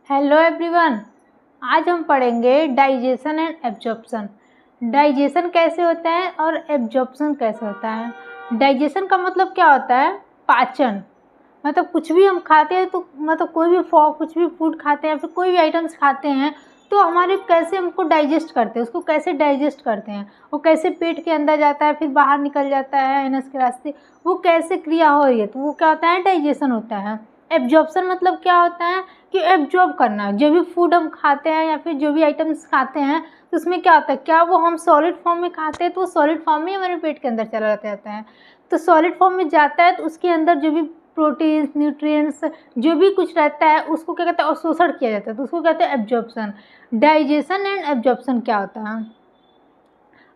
Hello everyone. आज हम पढ़ेंगे डाइजेशन एंड एब्जॉर्प्शन। डाइजेशन कैसे होता है और एब्जॉर्प्शन कैसे होता है। डाइजेशन का मतलब क्या होता है? पाचन। मतलब कुछ भी हम खाते हैं तो मतलब कुछ भी फूड खाते हैं या फिर कोई भी आइटम्स खाते हैं तो हमारे कैसे हमको डाइजेस्ट करते हैं, उसको कैसे डाइजेस्ट करते हैं, वो कैसे पेट के अंदर जाता है फिर बाहर निकल जाता है एनस के रास्ते, वो कैसे क्रिया हो रही है, तो वो क्या होता है? डाइजेशन होता है। एब्जॉर्प्शन मतलब क्या होता है कि एब्जॉर्ब करना। जो भी फूड हम खाते हैं या फिर जो भी आइटम्स खाते हैं तो उसमें क्या होता है, क्या वो हम सॉलिड फॉर्म में खाते हैं तो वो सॉलिड फॉर्म में हमारे पेट के अंदर चला जाता है। तो सॉलिड फॉर्म में जाता है तो उसके अंदर जो भी प्रोटीन्स, न्यूट्रिएंट्स, जो भी कुछ रहता है उसको क्या कहते हैं, अवशोषण किया जाता है, तो उसको कहते हैं एब्जॉर्प्शन। डाइजेशन एंड एब्जॉर्प्शन क्या होता है?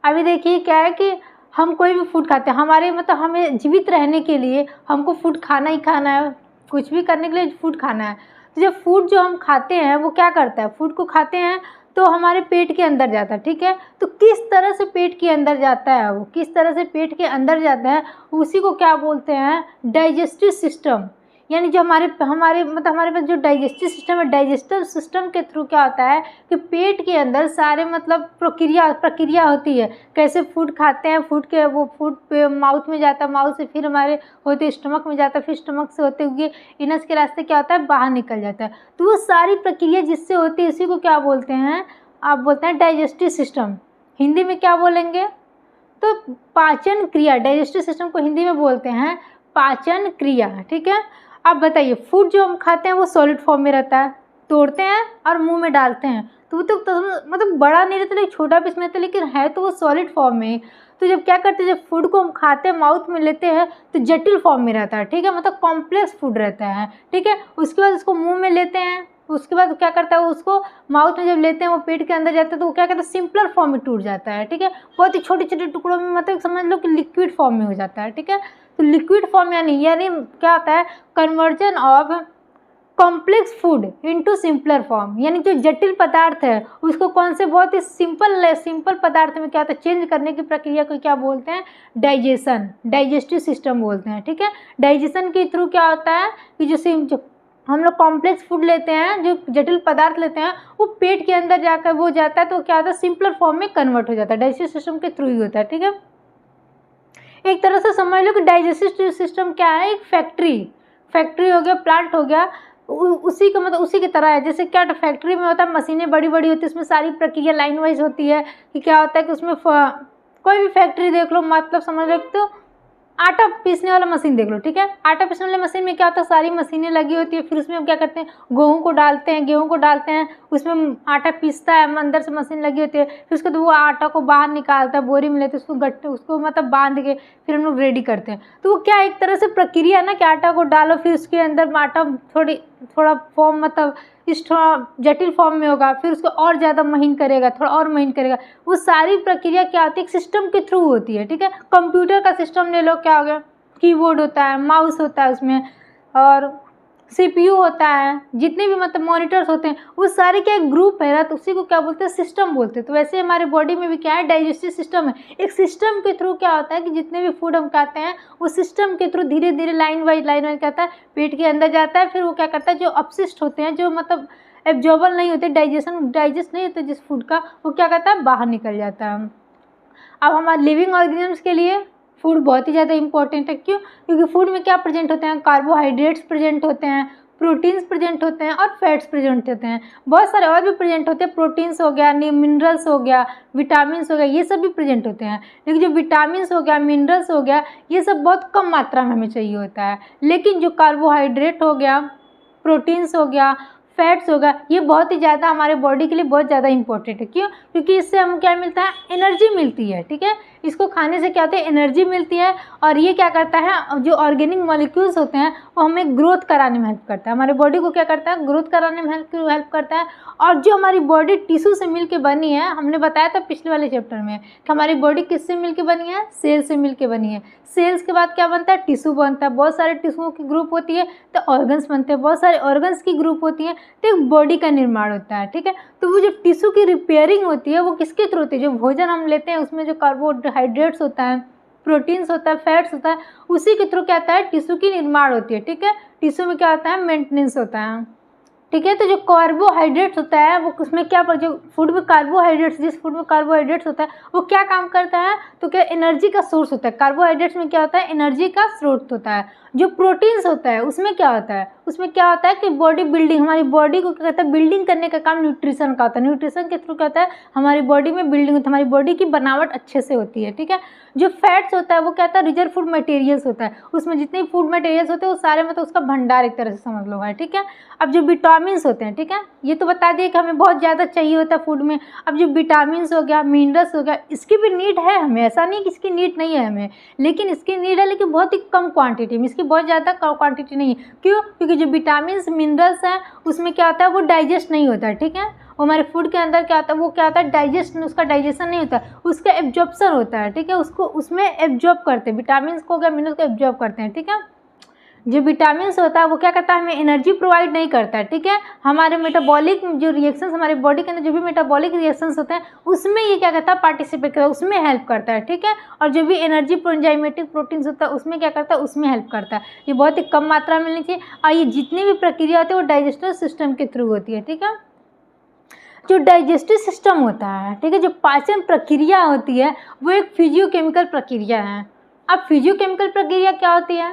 अभी देखिए क्या है कि हम कोई भी फूड खाते हैं, हमारे मतलब हमें जीवित रहने के लिए हमको फूड खाना ही खाना है, कुछ भी करने के लिए फूड खाना है। तो जब फूड जो हम खाते हैं वो क्या करता है, फूड को खाते हैं तो हमारे पेट के अंदर जाता है, ठीक है। तो किस तरह से पेट के अंदर जाता है, वो किस तरह से पेट के अंदर जाता है उसी को क्या बोलते हैं? Digestive system. यानी जो हमारे पास जो डाइजेस्टिव सिस्टम है, डाइजेस्टिव सिस्टम के थ्रू क्या होता है कि पेट के अंदर सारे मतलब प्रक्रिया होती है। कैसे फूड खाते हैं, फूड के वो फूड पे माउथ में जाता है, माउथ से फिर हमारे होते स्टमक में जाता है, फिर स्टमक से होते हुए इनस के रास्ते क्या होता है, बाहर निकल जाता है। तो वो सारी प्रक्रिया जिससे होती है इसी को क्या बोलते हैं? आप बोलते हैं डाइजेस्टिव सिस्टम। हिंदी में क्या बोलेंगे? तो पाचन क्रिया। डाइजेस्टिव सिस्टम को हिंदी में बोलते हैं पाचन क्रिया, ठीक है। अब बताइए, फूड जो हम खाते हैं वो सॉलिड फॉर्म में रहता है, तोड़ते हैं और मुंह में डालते हैं तो वो तो मतलब बड़ा नहीं रहता, लेकिन छोटा पीस में रहता है, लेकिन है तो वो सॉलिड फॉर्म में। तो जब क्या करते हैं, जब फूड को हम खाते हैं, माउथ में लेते हैं तो जटिल फॉर्म में रहता है, ठीक है, मतलब कॉम्प्लेक्स फूड रहता है, ठीक है। उसके बाद उसको मुंह में लेते हैं, उसके बाद क्या करता है, उसको माउथ में जब लेते हैं वो पेट के अंदर जाता है तो वो क्या कहता है, सिंपलर फॉर्म में टूट जाता है, ठीक है। बहुत ही छोटे छोटे टुकड़ों में, मतलब समझ लो कि लिक्विड फॉर्म में हो जाता है, ठीक है। तो लिक्विड फॉर्म यानी क्या होता है, conversion of complex food into simpler form. यानी जो जटिल पदार्थ है उसको कौन से बहुत ही सिंपल पदार्थ में क्या होता है, चेंज करने की प्रक्रिया को क्या बोलते हैं? डाइजेशन, डाइजेस्टिव सिस्टम बोलते हैं, ठीक है। डाइजेशन के थ्रू क्या होता है कि जो हम लोग कॉम्प्लेक्स फूड लेते हैं, जो जटिल पदार्थ लेते हैं वो पेट के अंदर जाकर वो जाता है तो क्या होता है, सिंपलर फॉर्म में कन्वर्ट हो जाता है। डाइजेस्टिव सिस्टम के थ्रू ही होता है, ठीक है। एक तरह से समझ लो कि डाइजेस्टिव सिस्टम क्या है, एक फैक्ट्री हो गया, प्लांट हो गया, उसी का मतलब उसी की तरह है। जैसे क्या फैक्ट्री में होता है, मशीनें बड़ी बड़ी होती है, उसमें सारी प्रक्रिया लाइन वाइज होती है कि क्या होता है कि उसमें कोई भी फैक्ट्री देख लो, मतलब समझ लो तो आटा पीसने वाला मशीन देख लो, ठीक है। आटा पीसने वाले मशीन में क्या होता है, सारी मशीनें लगी होती है, फिर उसमें हम क्या करते हैं, गेहूं को डालते हैं, उसमें आटा पीसता है, अंदर से मशीन लगी होती है, फिर उसके बाद वो आटा को बाहर निकालता है, बोरी में लेते उसको मतलब बांध के फिर हम लोग रेडी करते हैं। तो वो क्या एक तरह से प्रक्रिया है ना कि आटा को डालो, फिर उसके अंदर आटा थोड़ा फॉर्म मतलब इस थोड़ा जटिल फॉर्म में होगा, फिर उसको और ज़्यादा महीन करेगा, थोड़ा और महीन करेगा। वो सारी प्रक्रिया क्या होती है, एक सिस्टम के थ्रू होती है, ठीक है। कंप्यूटर का सिस्टम ले लो, क्या हो गया, कीबोर्ड होता है, माउस होता है उसमें, और सीपीयू होता है, जितने भी मतलब मॉनिटर्स होते हैं वो सारे क्या ग्रुप है ना, तो उसी को क्या बोलते हैं, सिस्टम बोलते हैं। तो वैसे हमारे बॉडी में भी क्या है, डाइजेस्टिव सिस्टम है। एक सिस्टम के थ्रू क्या होता है कि जितने भी फूड हम खाते हैं वो सिस्टम के थ्रू धीरे धीरे लाइन वाइज कहता है पेट के अंदर जाता है, फिर वो क्या करता है, जो अपशिष्ट होते हैं, जो मतलब एब्जॉर्बल नहीं होते, डाइजेस्ट नहीं होते जिस फूड का, वो क्या करता है, बाहर निकल जाता है। अब हमारे लिविंग ऑर्गेनिजम्स के लिए फूड बहुत ही ज़्यादा इंपॉर्टेंट है। क्यों? क्योंकि फूड में क्या प्रेजेंट होते हैं, कार्बोहाइड्रेट्स प्रेजेंट होते हैं, प्रोटीन्स प्रेजेंट होते हैं और फैट्स प्रेजेंट होते हैं। बहुत सारे और भी प्रेजेंट होते हैं, प्रोटीन्स हो गया, मिनरल्स हो गया, विटामिन्स हो गया, ये सब भी प्रेजेंट होते हैं। लेकिन जो विटामिन्स हो गया, मिनरल्स हो गया, ये सब बहुत कम मात्रा में हमें चाहिए होता है। लेकिन जो कार्बोहाइड्रेट हो गया, प्रोटीन्स हो गया, फैट्स होगा, ये बहुत ही ज़्यादा हमारे बॉडी के लिए बहुत ज़्यादा इंपॉर्टेंट है। क्यों? क्योंकि इससे हम क्या मिलता है, एनर्जी मिलती है, ठीक है। इसको खाने से क्या होता है, एनर्जी मिलती है, और ये क्या करता है, जो ऑर्गेनिक मॉलिक्यूल्स होते हैं वो हमें ग्रोथ कराने में हेल्प करता है, हमारे बॉडी को क्या करता है, ग्रोथ कराने में हेल्प करता है। और जो हमारी बॉडी टिश्यू से मिल के बनी है, हमने बताया था पिछले वाले चैप्टर में कि हमारी बॉडी किससे मिल के बनी है, सेल से मिल के बनी है। सेल्स के बाद क्या बनता है, टिश्यू बनता है, बहुत सारे टिश्यूओं की ग्रुप होती है तो ऑर्गन्स बनते हैं, बहुत सारे ऑर्गन्स की ग्रुप होती है तो एक बॉडी का निर्माण होता है, ठीक है। तो वो जो टिश्यू की रिपेयरिंग होती है वो किसके थ्रू होती है, जो भोजन हम लेते हैं उसमें जो कार्बोहाइड्रेट्स होता है, प्रोटीन्स होता है, फैट्स होता है, उसी के थ्रू क्या होता है, टिश्यू की निर्माण होती है, ठीक है। टिश्यू में क्या होता है, मेंटेनेंस होता है। ठीक है। तो जो कार्बोहाइड्रेट्स होता है वो उसमें क्या जो फूड में कार्बोहाइड्रेट्स, जिस फूड में कार्बोहाइड्रेट्स होता है वो क्या काम करता है, तो क्या एनर्जी का सोर्स होता है। कार्बोहाइड्रेट्स में क्या होता है, एनर्जी का स्रोत होता है। जो प्रोटीन्स होता है उसमें क्या होता है, उसमें क्या होता है कि बॉडी बिल्डिंग, हमारी बॉडी को क्या कहता है, बिल्डिंग करने का काम न्यूट्रिशन का होता है। न्यूट्रिशन के थ्रू क्या होता है, हमारी बॉडी में बिल्डिंग होती है, हमारी बॉडी की बनावट अच्छे से होती है। ठीक है। जो फैट्स होता है वो क्या होता है, रिजर्व फूड मटेरियल्स होता है। उसमें जितने फूड मटेरियल्स होते हैं वो सारे मतलब उसका भंडार एक तरह से समझ लो है। ठीक है। अब जो विटामिन्स होते हैं, ठीक है, ये तो बता दिए कि हमें बहुत ज़्यादा चाहिए होता है फूड में। अब जो विटामिन्स हो गया, मिनरल्स हो गया, इसकी भी नीड है हमें, ऐसा नहीं कि इसकी नीड नहीं है हमें, लेकिन इसकी नीड है लेकिन बहुत ही कम क्वांटिटी में, इसकी बहुत ज़्यादा क्वांटिटी नहीं है। क्यों? क्योंकि जो विटामिन्स मिनरल्स हैं उसमें क्या होता है, वो डाइजेस्ट नहीं होता है। ठीक है। वो हमारे फूड के अंदर क्या होता है, वो क्या होता है, डाइजेस्ट, उसका डाइजेशन नहीं होता है, उसका एब्जॉर्प्शन होता है। ठीक है। उसको उसमें एब्जॉर्ब करते हैं, विटामिन्स को क्या, मिनरल्स को एब्जॉर्ब करते हैं। ठीक है। जो विटामिन्स होता है वो क्या करता है, हमें एनर्जी प्रोवाइड नहीं करता है। ठीक है। हमारे मेटाबॉलिक जो रिएक्शंस, हमारे बॉडी के अंदर जो भी मेटाबॉलिक रिएक्शंस होते हैं उसमें ये क्या करता है, पार्टिसिपेट करता है, उसमें हेल्प करता है। ठीक है। और जो भी एनर्जी एंजाइमेटिक प्रोटीन्स होता है उसमें क्या करता है, उसमें हेल्प करता है। ये बहुत ही कम मात्रा में मिलनी चाहिए। और ये जितनी भी प्रक्रिया होती है वो डाइजेस्टिव सिस्टम के थ्रू होती है। ठीक है। जो डाइजेस्टिव सिस्टम होता है, ठीक है, जो पाचन प्रक्रिया होती है वो एक फिजियोकेमिकल प्रक्रिया है। अब फिजियोकेमिकल प्रक्रिया क्या होती है,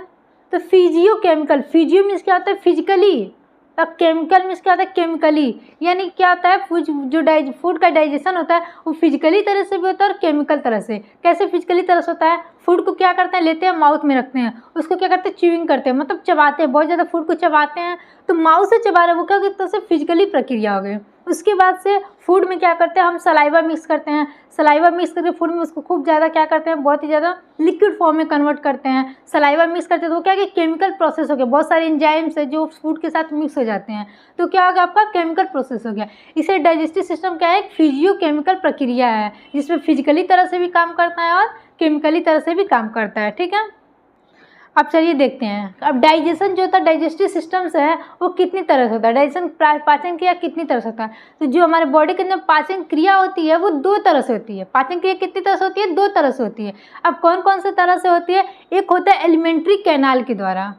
तो फिजियोकेमिकल, फिजियो मीन्स क्या होता है, फिजिकली, और केमिकल मीन्स क्या होता है, केमिकली। यानी क्या होता है, जो फूड का डाइजेशन होता है वो फिजिकली तरह से भी होता है और केमिकल तरह से। कैसे फिजिकली तरह से होता है, फूड को क्या करते हैं, लेते हैं माउथ में रखते हैं, उसको क्या करते हैं, च्यूइंग करते हैं, मतलब चबाते हैं, बहुत ज़्यादा फूड को चबाते हैं, तो माउथ से चबा रहे हैं, वो क्या एक तरह से फिजिकली प्रक्रिया हो गई। उसके बाद से फूड में क्या करते हैं, हम सलाइवा मिक्स करते हैं, सलाइवा मिक्स करके फूड में उसको खूब ज़्यादा क्या करते हैं, बहुत ही ज़्यादा लिक्विड फॉर्म में कन्वर्ट करते हैं। सलाइवा मिक्स करते हैं तो क्या कि केमिकल प्रोसेस हो गया, बहुत सारे एंजाइम्स है जो फूड के साथ मिक्स हो जाते हैं, तो क्या होगा, आपका केमिकल प्रोसेस हो गया। इसे डाइजेस्टिव सिस्टम क्या है, एक फिजियोकेमिकल प्रक्रिया है जिसमें फिजिकली तरह से भी काम करता है और केमिकली तरह से भी काम करता है। ठीक है। अब चलिए देखते हैं, अब डाइजेशन जो होता है, डाइजेस्टिव सिस्टम्स है वो कितनी तरह से होता है, डाइजेशन पाचन क्रिया कितनी तरह से होता है। तो जो हमारे बॉडी के अंदर पाचन क्रिया होती है वो दो तरह से होती है। पाचन क्रिया कितनी तरह से होती है, दो तरह से होती है। अब कौन कौन से तरह से होती है, एक होता है एलिमेंट्री कैनाल के द्वारा।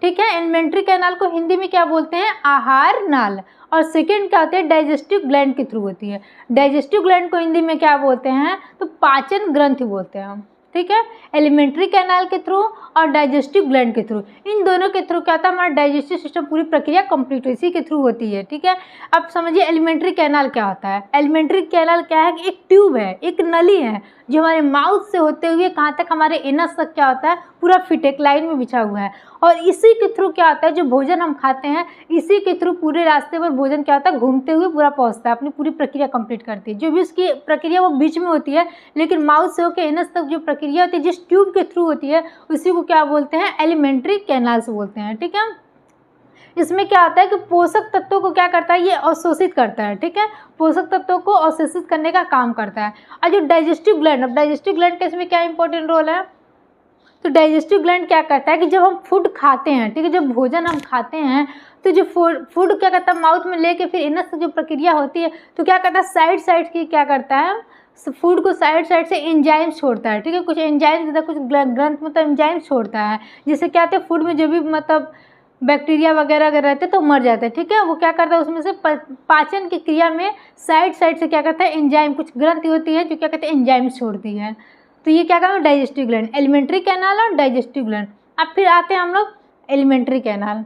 ठीक है। एलिमेंट्री कैनाल को हिंदी में क्या बोलते हैं, आहार नाल। और सेकेंड क्या होते हैं, डाइजेस्टिव ग्लैंड के थ्रू होती है। डाइजेस्टिव ग्लैंड को हिंदी में क्या बोलते हैं, तो पाचन ग्रंथि बोलते हैं हम। ठीक है। एलिमेंट्री कैनाल के थ्रू और डाइजेस्टिव ग्लैंड के थ्रू, इन दोनों के थ्रू क्या होता है, हमारा डाइजेस्टिव सिस्टम पूरी प्रक्रिया कंप्लीट इसी के थ्रू होती है। ठीक है। अब समझिए एलिमेंट्री कैनाल क्या होता है। एलिमेंट्री कैनाल क्या है, एक ट्यूब है, एक नली है जो हमारे माउथ से होते हुए कहाँ तक, हमारे एनस तक क्या होता है, पूरा फिट एक लाइन में बिछा हुआ है। और इसी के थ्रू क्या होता है, जो भोजन हम खाते हैं इसी के थ्रू पूरे रास्ते पर भोजन क्या होता है, घूमते हुए पूरा पहुंचता है, अपनी पूरी प्रक्रिया कंप्लीट करती है। जो भी उसकी प्रक्रिया वो बीच में होती है, लेकिन माउथ से होकर एनस तक जो प्रक्रिया होती है जिस ट्यूब के थ्रू होती है उसी को क्या बोलते हैं, एलिमेंट्री कैनाल्स बोलते हैं। ठीक है। इसमें क्या होता है कि पोषक तत्वों को क्या करता है, ये अवशोषित करता है। ठीक है। पोषक तत्वों को अवशोषित करने का काम करता है। और जो डाइजेस्टिव ग्लैंड, अब डाइजेस्टिव ग्लैंड का इसमें क्या इंपॉर्टेंट रोल है, तो डाइजेस्टिव ग्लैंड क्या करता है कि जब हम फूड खाते हैं, ठीक है, जब भोजन हम खाते हैं तो जो फूड क्या करता है, माउथ में लेके फिर इनस से जो प्रक्रिया होती है तो क्या करता है, साइड साइड की क्या करता है, फूड को साइड साइड से एंजाइम्स छोड़ता है। ठीक है। कुछ एंजाइम्स देता है, कुछ ग्रंथ मतलब एंजाइम्स छोड़ता है, जिससे क्या होता है, फूड में जो भी मतलब बैक्टीरिया वगैरह अगर रहते तो मर जाते हैं। ठीक है। वो क्या करता है, उसमें से पाचन की क्रिया में साइड साइड से क्या करता है, एंजाइम, कुछ ग्रंथि होती है जो क्या कहते हैं, एंजाइम्स छोड़ती है। तो ये क्या कहते हैं, डाइजेस्टिव ग्लैंड, एलिमेंट्री कैनाल और डाइजेस्टिव ग्लैंड। अब फिर आते हैं हम लोग एलिमेंट्री कैनाल।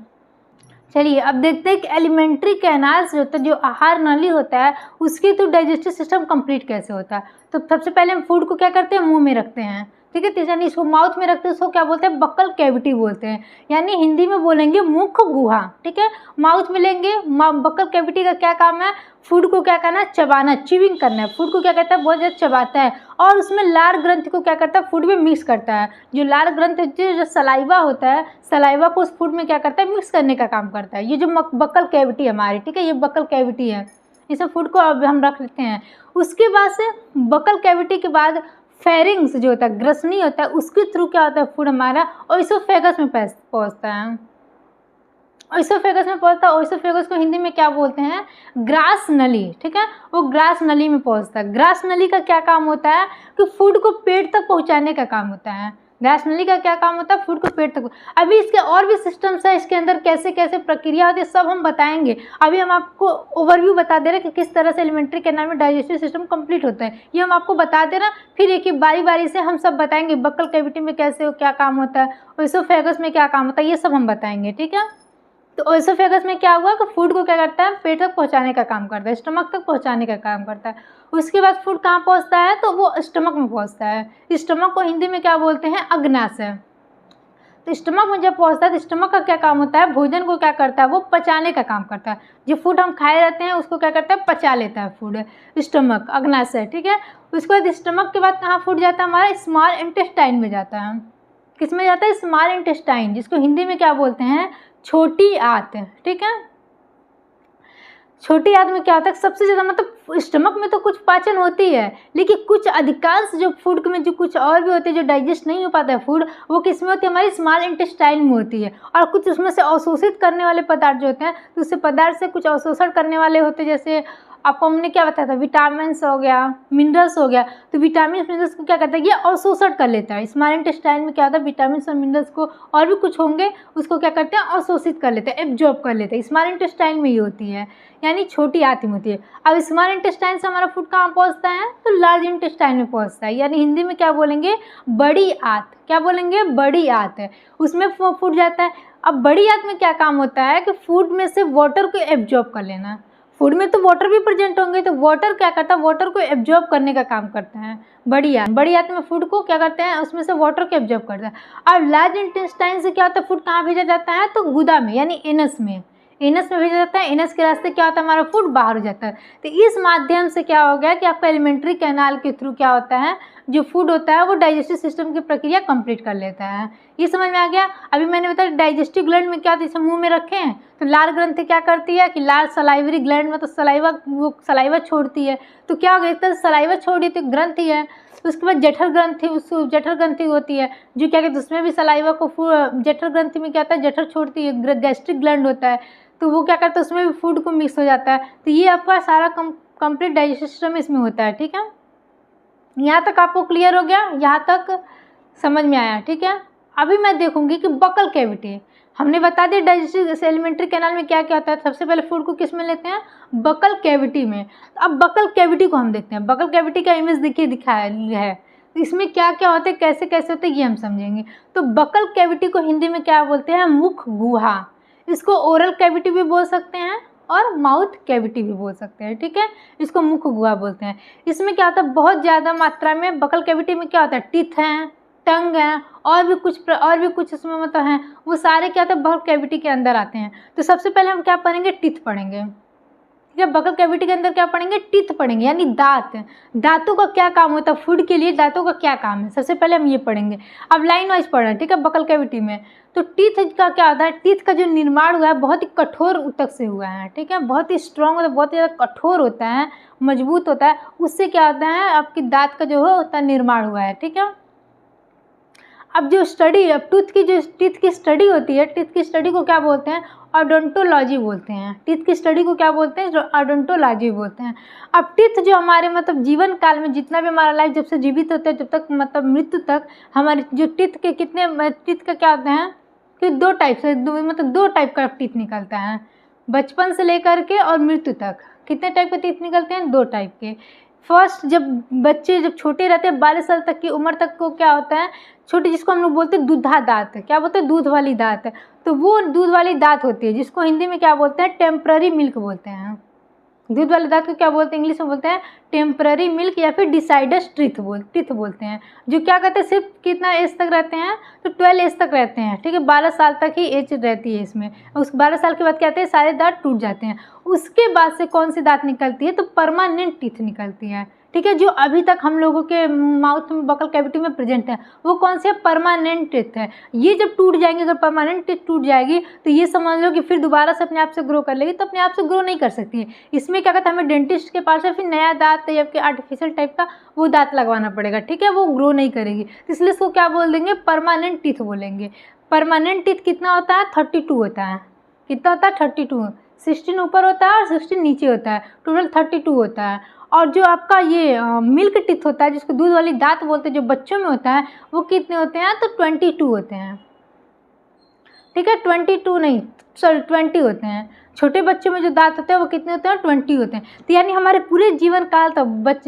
चलिए अब देखते हैं कि एलिमेंट्री कैनाल से होता है, जो आहार नली होता है उसके थ्रू डाइजेस्टिव सिस्टम कंप्लीट कैसे होता है। तो सबसे पहले हम फूड को क्या करते हैं, मुंह में रखते हैं। ठीक है। तो यानी इसको माउथ में रखते हैं, उसको क्या बोलते हैं, बक्कल कैविटी बोलते हैं, यानी हिंदी में बोलेंगे मुख गुहा। ठीक है। माउथ में लेंगे, बक्कल कैविटी का क्या काम है, फूड को क्या करना है, चबाना, च्यूइंग करना है। फूड को क्या करता है, बहुत ज़्यादा चबाता है और उसमें लार ग्रंथि को क्या करता है, फूड में मिक्स करता है। जो लार ग्रंथि होती है, जो सलाइवा होता है, सलाइवा को उस फूड में क्या करता है, मिक्स करने का काम करता है। ये जो बक्कल कैविटी हमारी, ठीक है, ये बक्कल कैविटी है, इस फूड को अब हम रख लेते हैं। उसके बाद से बक्कल कैविटी के बाद फेरिंग्स जो होता है, ग्रसनी होता है, उसके थ्रू क्या होता है, फूड हमारा ओइसोफेगस में पहुंचता है। ओइसोफेगस में पहुंचता है, ओइसोफेगस को हिंदी में क्या बोलते हैं, ग्रास नली। ठीक है। वो ग्रास नली में पहुंचता है। ग्रास नली का क्या काम होता है कि फूड को पेट तक पहुंचाने का काम होता है। गैस नली का क्या काम होता है, फूड को पेट तक। अभी इसके और भी सिस्टम्स है, इसके अंदर कैसे कैसे प्रक्रिया होती है सब हम बताएंगे। अभी हम आपको ओवरव्यू बता दे रहे हैं कि किस तरह से एलिमेंट्री कैनाल में डाइजेस्टिव सिस्टम कंप्लीट होता है, ये हम आपको बता दे रहे हैं। फिर एक बारी बारी से हम सब बताएंगे, बक्कल कैविटी में कैसे क्या काम होता है, ओएसोफेगस में क्या काम होता है, ये सब हम बताएंगे, ठीक है। तो ओएसोफेगस में क्या हुआ कि फूड को क्या करता है, पेट तक पहुंचाने का काम करता है, स्टमक तक पहुंचाने का काम करता है। उसके बाद फूड कहाँ पहुंचता है, तो वो स्टमक में पहुंचता है। स्टमक को हिंदी में क्या बोलते हैं, अग्नाशय। तो स्टमक में जब पहुंचता है तो स्टमक का क्या काम होता है, भोजन को क्या करता है, वो पचाने का काम करता है। जो फूड हम खाए रहते हैं उसको क्या करता है, पचा लेता है फूड, स्टमक, अग्नाशय, ठीक है। उसके बाद स्टमक के बाद कहाँ फूड जाता है, हमारा स्मॉल इंटेस्टाइन में जाता है। किस में जाता है, स्मॉल इंटेस्टाइन, जिसको हिंदी में क्या बोलते हैं, छोटी आंत, ठीक है। छोटी आंत में क्या होता है, सबसे ज़्यादा मतलब स्टमक में तो कुछ पाचन होती है, लेकिन कुछ अधिकांश जो फूड में जो कुछ और भी होते हैं जो डाइजेस्ट नहीं हो पाता है फूड, वो किस में होती है, हमारी स्मॉल इंटेस्टाइन में होती है। और कुछ उसमें से अवशोषित करने वाले पदार्थ जो होते हैं, तो उससे पदार्थ से कुछ अवशोषण करने वाले होते हैं। जैसे आपको हमने क्या बताया था, विटामिन हो गया, मिनरल्स हो गया। तो विटामिन मिनरल्स को क्या करता है, ये अवशोषण कर लेता है। स्मॉल इंटेस्टाइन में क्या होता है, विटामिन और मिनरल्स को और भी कुछ होंगे उसको क्या करते हैं, अवशोषित कर लेते हैं, एब्जॉर्ब कर लेते हैं। स्मॉल इंटेस्टाइन में ये होती है, यानी छोटी आंत में होती है। अब स्मॉल इंटेस्टाइन से हमारा फूड कहाँ पहुँचता है, तो लार्ज इंटेस्टाइन में पहुँचता है, यानी हिंदी में क्या बोलेंगे, बड़ी आंत। क्या बोलेंगे, बड़ी आंत है, उसमें फूड जाता है। अब बड़ी आंत में क्या काम होता है कि फूड में से वाटर को एब्जॉर्ब कर लेना। फूड में तो वाटर भी प्रेजेंट होंगे, तो वाटर क्या करता है, वाटर को एब्जॉर्ब करने का काम करता है बड़ी आंत में। फूड को क्या करते हैं, उसमें से वाटर को एब्जॉर्ब करता है। अब लार्ज इंटेस्टाइन से क्या होता है, फूड कहाँ भेजा जाता है, तो गुदा में, यानी एनस में भेजा जाता है। एनस के रास्ते क्या होता है, हमारा फूड बाहर हो जाता है। तो इस माध्यम से क्या हो गया कि आपका एलिमेंट्री कैनाल के थ्रू क्या होता है, जो फूड होता है वो डाइजेस्टिव सिस्टम की प्रक्रिया कंप्लीट कर लेता है। ये समझ में आ गया। अभी मैंने बताया डाइजेस्टिव ग्लैंड में क्या होता है, इसे मुंह में रखे हैं तो लार ग्रंथि क्या करती है कि लार सलाइवरी ग्लैंड में तो सलाइवा छोड़ती है। तो क्या हो गया, इस तरह सलाइवा छोड़ी तो ग्रंथि है। उसके बाद जठर ग्रंथि होती है, जो क्या कहते हैं उसमें भी सलाइवा को जठर ग्रंथि में क्या होता है, जठर छोड़ती है। गैस्ट्रिक ग्लैंड होता है, तो वो क्या करता है, उसमें भी फूड को मिक्स हो जाता है। तो ये आपका सारा कंप्लीट डाइजेस्टिव सिस्टम इसमें होता है, ठीक है। यहाँ तक आपको क्लियर हो गया, यहाँ तक समझ में आया, ठीक है। अभी मैं देखूंगी कि बकल कैविटी, हमने बता दिया डाइजेस्टिव एलिमेंट्री कैनाल में क्या क्या होता है। सबसे पहले फूड को किस में लेते हैं, बकल कैविटी में। तो अब बकल कैविटी को हम देखते हैं। बकल कैविटी का इमेज देखिए दिखाया है, तो इसमें क्या क्या होते हैं, कैसे कैसे होते हैं, ये हम समझेंगे। तो बकल कैविटी को हिंदी में क्या बोलते हैं, मुख गुहा। इसको ओरल कैविटी भी बोल सकते हैं और माउथ कैविटी भी बोल सकते हैं, ठीक है। इसको मुख गुहा बोलते हैं। इसमें क्या होता है, बहुत ज़्यादा मात्रा में बकल कैविटी में क्या होता है, टीथ हैं, टंग है, और भी कुछ इसमें मतलब हैं, वो सारे क्या होता है बकल कैविटी के अंदर आते हैं। तो सबसे पहले हम क्या पढ़ेंगे, टीथ पढ़ेंगे, ठीक है। बकल कैविटी के अंदर क्या पढ़ेंगे, टीथ पढ़ेंगे, यानी दांत। दांतों का क्या काम होता है, फूड के लिए दांतों का क्या काम है, सबसे पहले हम ये पढ़ेंगे। अब लाइन वाइज पढ़ रहे हैं, ठीक है। बकल कैविटी में तो टीथ का क्या होता है, टीथ का जो निर्माण हुआ है बहुत ही कठोर ऊतक से हुआ है, ठीक है। बहुत ही स्ट्रॉन्ग होता है, बहुत ही ज़्यादा कठोर होता है, मजबूत होता है। उससे क्या होता है, आपकी दांत का जो है उसका निर्माण हुआ है, ठीक है। अब जो स्टडी, अब टीथ की स्टडी होती है, टीथ की स्टडी को क्या बोलते हैं, ओडोंटोलॉजी बोलते हैं। टीथ की स्टडी को क्या बोलते हैं, ओडोंटोलॉजी बोलते हैं। अब टीथ जो हमारे मतलब जीवन काल में जितना भी हमारा लाइफ जब से जीवित होता है जब तक मतलब मृत्यु तक, हमारे जो टीथ का क्या होते हैं कि दो टाइप का टीथ निकलता है, बचपन से लेकर के और मृत्यु तक। कितने टाइप के टीथ निकलते हैं, 2 टाइप के। फर्स्ट, जब बच्चे छोटे रहते हैं 12 साल तक की उम्र तक को क्या होता है, छोटे, जिसको हम लोग बोलते हैं दूधा दांत। क्या बोलते हैं, दूध वाली दांत। तो वो दूध वाली दांत होती है, जिसको हिंदी में क्या बोलते हैं, टेम्पररी मिल्क बोलते हैं। दूध वाले दांत को क्या बोलते हैं, इंग्लिश में बोलते हैं टेम्पररी मिल्क या फिर डिसाइडस टीथ बोलते हैं। जो क्या कहते हैं, सिर्फ कितना एज तक रहते हैं, तो 12 एज तक रहते हैं, ठीक है। 12 साल तक ही एज रहती है इसमें। उस 12 साल के बाद क्या होते हैं, सारे दांत टूट जाते हैं। उसके बाद से कौन सी दांत निकलती है, तो परमानेंट टीथ निकलती है, ठीक है। जो अभी तक हम लोगों के माउथ में बकल कैविटी में प्रेजेंट है, वो कौन सी है, परमानेंट टीथ है। ये जब टूट जाएंगे, अगर परमानेंट टीथ टूट जाएगी तो ये समझ लो कि फिर दोबारा से अपने आप से ग्रो कर लेगी, तो अपने आप से ग्रो नहीं कर सकती है। इसमें क्या कहता है, हमें डेंटिस्ट के पास से फिर नया दांत या फिर आर्टिफिशियल टाइप का वो दांत लगवाना पड़ेगा, ठीक है। वो ग्रो नहीं करेगी, तो इसलिए इसको क्या बोल देंगे, परमानेंट टीथ बोलेंगे। परमानेंट टीथ कितना होता है, 32 होता है। कितना होता है, 32। 16 ऊपर होता है और 16 नीचे होता है, टोटल 32 होता है। और जो आपका ये मिल्क टीथ होता है, जिसको दूध वाली दांत बोलते हैं, जो बच्चों में होता है, वो कितने होते हैं? तो 22 होते हैं। ठीक है, 22 नहीं, सॉरी 20 होते हैं। छोटे बच्चों में जो दांत होते हैं वो कितने होते हैं? 20 होते हैं। तो यानी हमारे पूरे जीवन काल तक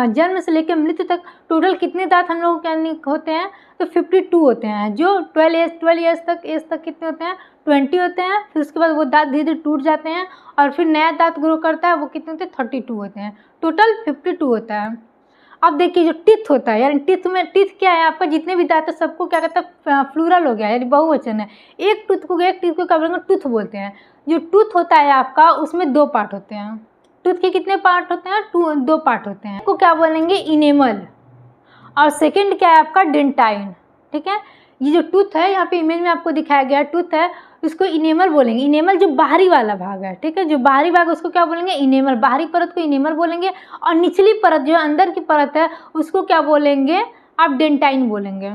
जन्म से लेकर मृत्यु तक टोटल कितने दांत हम लोगों के होते हैं? तो 52 होते हैं। जो 12 ईयर्स तक एज तक कितने होते हैं? 20 होते हैं। फिर उसके बाद वो दांत धीरे धीरे टूट जाते हैं और फिर नया दांत ग्रो करता है, वो कितने होते हैं? 32 होते हैं। टोटल 52 होता है। अब देखिए जो टीथ होता है, यानी टीथ में, टीथ क्या है? आपका जितने भी दांत है सबको क्या कहता है? प्लूरल हो गया, यानी बहुवचन है। एक टीथ को क्या बोलेंगे? टूथ बोलते हैं। जो टूथ होता है आपका, उसमें 2 पार्ट होते हैं। टूथ के कितने पार्ट होते हैं? 2 पार्ट होते हैं। को क्या बोलेंगे? इनेमल। और सेकंड क्या है आपका? डेंटाइन। ठीक है, ये जो टूथ है, यहाँ पे इमेज में आपको दिखाया गया टूथ है, इसको इनेमल बोलेंगे। इनेमल जो बाहरी वाला भाग है, ठीक है, जो बाहरी भाग उसको क्या बोलेंगे? इनेमल। बाहरी परत को इनेमल बोलेंगे और निचली परत जो अंदर की परत है उसको क्या बोलेंगे? आप डेंटाइन बोलेंगे।